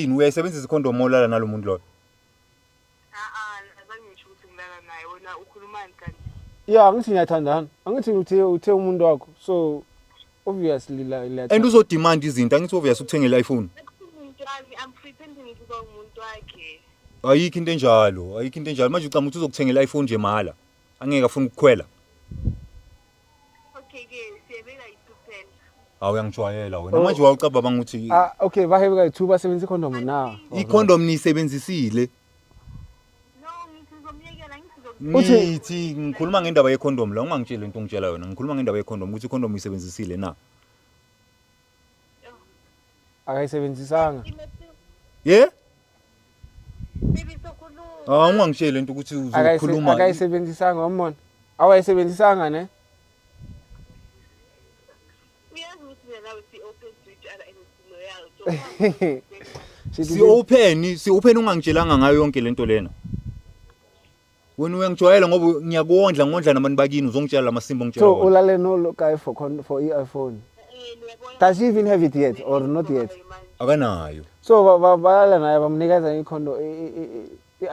yini uyayisebenzisa icondom olala nalomuntu lo azange ngisho ukuthi ngilala naye wena ukhulumani kanti Yeah, angithi ngiyathandana. Angithi uthe umuntu wakho. So obviously la and uzodemand izinto angithi obvious ukuthengela iPhone umuntu wami I'm pretending ukuba umuntu wakhe ayikho into enjalo manje ucama ukuthi uzokuthengela iPhone nje mahala angeke afuna ukukhwela okay ke siyebeka isuphela awuyangijwayela wena manje wawucaba ukuthi okay bahebe ka2 basebenzisa icondom na. icondom nisebenzisile Nithi ngikhuluma ngendaba yecondom la ungangitshela into ongitshela yona ngikhuluma ngendaba yecondom ukuthi icondom uyisebenzisile na Akayisebenzisanga. Yeah Bibi sokhuluma ungangitshela into ukuthi uzokhuluma Akayisebenzisanga umbona. Awayisebenzisanga ne? uyazi ukuthi nawe si open to each other and si open ungangitshelanga ngayo yonke lento lena wena uyangijwayela ngoba ngiyakondla ngondla nabantu bakini uzongitshela lamasimbo ngitshela So ulale no guy for iPhone. Does he even have it yet or not yet? akanayo So balala naye bamnikeza icondo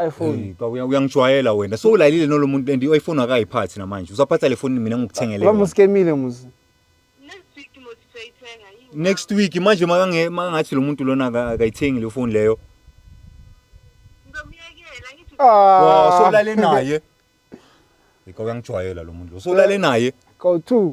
iPhone. uyangijwayela wena so ulalile nolomuntu and iPhone akayiphathi namanje uzaphatha le phone mina ngikuthengele Bamuskemile muzi. next week manje mangathi lo muntu lona akayithengi le phone leyo so lale naye uyangijwayela lo muntu so lale naye Go 2